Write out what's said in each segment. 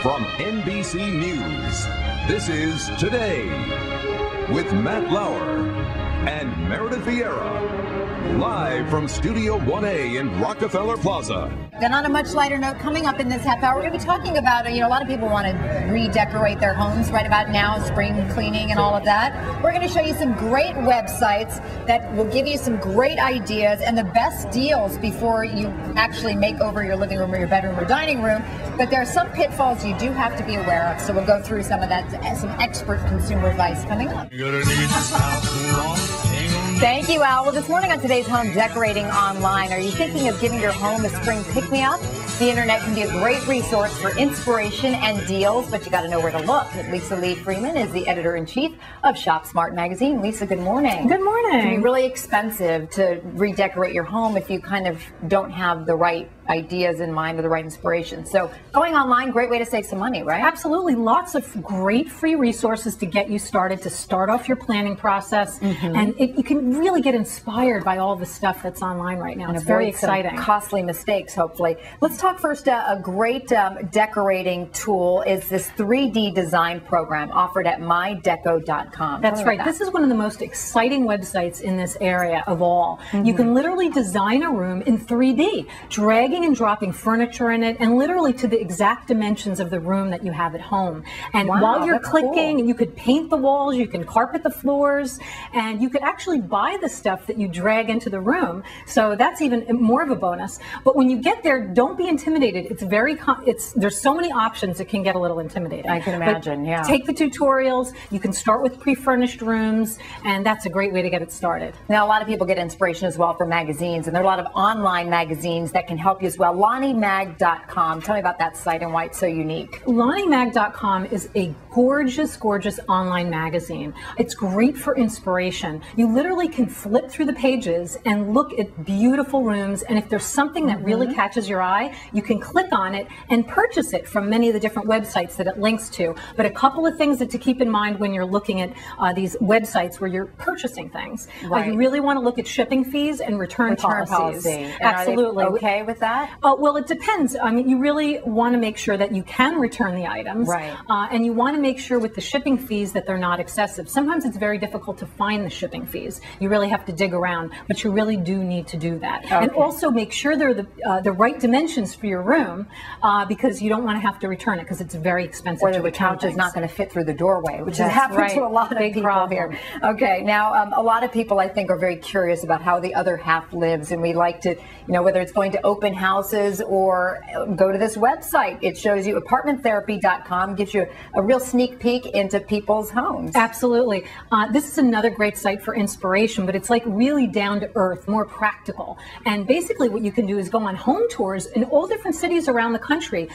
From NBC News, this is Today with Matt Lauer and Meredith Vieira, live from Studio 1A in Rockefeller Plaza. Then on a much lighter note, coming up in this half hour, we're going to be talking about, a lot of people want to redecorate their homes right about now, spring cleaning and all of that. We're going to show you some great websites that will give you some great ideas and the best deals before you actually make over your living room or your bedroom or dining room. But there are some pitfalls you do have to be aware of, so we'll go through some of that, some expert consumer advice coming up. Thank you, Al. Well, this morning on today's Home Decorating Online, are you thinking of giving your home a spring pick-me-up? The internet can be a great resource for inspiration and deals, but you got to know where to look. Lisa Lee Freeman is the editor-in-chief of ShopSmart magazine. Lisa, good morning. Good morning. It can be really expensive to redecorate your home if you kind of don't have the right ideas in mind or the right inspiration. So going online, great way to save some money, right? Absolutely. Lots of great free resources to get you started, to start off your planning process. And you can really get inspired by all the stuff that's online right now. And it's very exciting. Costly mistakes, hopefully. Let's talk first. A great decorating tool is this 3D design program offered at mydeco.com. That's right. This is one of the most exciting websites in this area of all. You can literally design a room in 3D, dragging and dropping furniture in it, and literally to the exact dimensions of the room that you have at home. And while you're clicking, you could paint the walls, you can carpet the floors, and you could actually buy the stuff that you drag into the room. So that's even more of a bonus. But when you get there, don't be intimidated. It's there's so many options, it can get a little intimidating. I can imagine, but take the tutorials. You can start with pre-furnished rooms, and that's a great way to get it started. Now, a lot of people get inspiration as well from magazines, and there are a lot of online magazines that can help you as well. LonnyMag.com. Tell me about that site and why it's so unique. LonnyMag.com is a gorgeous, gorgeous online magazine. It's great for inspiration. You literally can flip through the pages and look at beautiful rooms, and if there's something that really catches your eye, you can click on it and purchase it from many of the different websites that it links to. But a couple of things to keep in mind when you're looking at these websites where you're purchasing things. You really want to look at shipping fees and return policies. Absolutely. Are they okay with that? Well, it depends. I mean, you really want to make sure that you can return the items. And you want to make sure with the shipping fees that they're not excessive. Sometimes it's very difficult to find the shipping fees. You really have to dig around, but you really do need to do that. And also make sure they're the right dimensions for your room, because you don't want to have to return it because it's very expensive to return. Or the couch is not going to fit through the doorway, which has happened to a lot of people here. Okay, now a lot of people I think are very curious about how the other half lives, and we like to, whether it's going to open houses or go to this website. It shows you apartmenttherapy.com, gives you a real sneak peek into people's homes. Absolutely. This is another great site for inspiration, but it's like really down to earth, more practical. And basically what you can do is go on home tours in all different cities around the country,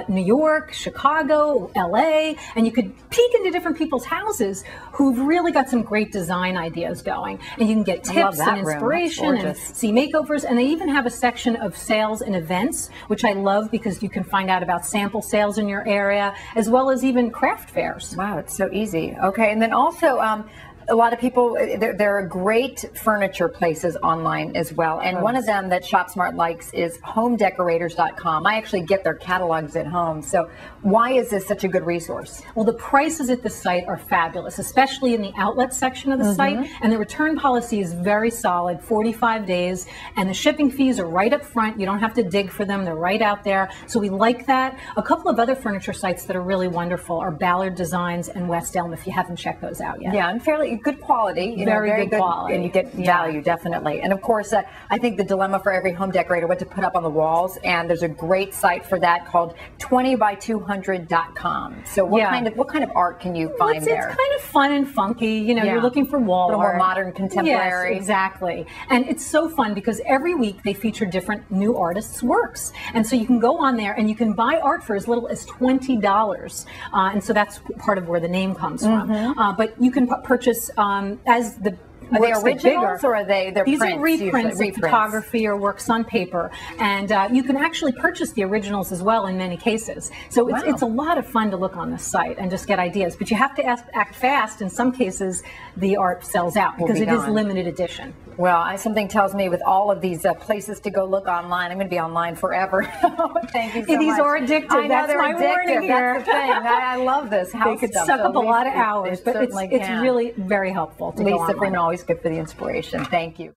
New York, Chicago, LA, and you could peek into different people's houses who've really got some great design ideas going. And you can get tips and inspiration and see makeovers, and they even have a section of sales and events, which I love because you can find out about sample sales in your area, as well as even craft fairs. Wow, it's so easy. Okay, and then also a lot of people, there are great furniture places online as well. And one of them that ShopSmart likes is homedecorators.com. I actually get their catalogs at home. So why is this such a good resource? Well, the prices at the site are fabulous, especially in the outlet section of the site. And the return policy is very solid, 45 days. And the shipping fees are right up front. You don't have to dig for them. They're right out there. So we like that. A couple of other furniture sites that are really wonderful are Ballard Designs and West Elm, if you haven't checked those out yet. Yeah, and fairly good quality, very good quality, and you get value definitely. And of course, I think the dilemma for every home decorator, what to put up on the walls, and there's a great site for that called 20by200.com. So what kind of art can you find there? It's kind of fun and funky. You're looking for wall art, a little more modern, contemporary. Yes, exactly. And it's so fun because every week they feature different new artists' works, and so you can go on there and you can buy art for as little as $20. And so that's part of where the name comes from. But you can purchase as the Are they originals or are they These prints? are reprints of photography or works on paper, and you can actually purchase the originals as well in many cases. So it's a lot of fun to look on the site and just get ideas, but you have to act fast. In some cases, the art sells out because it is limited edition. Well, something tells me with all of these places to go look online, I'm going to be online forever. Thank you so much. These are addictive. I know That's they're my addictive. warning here. That's the thing. I love this house They could stuff. suck So up a lot of hours, but it's can. really very helpful to go Lisa online. Freeman, always good for the inspiration. Thank you.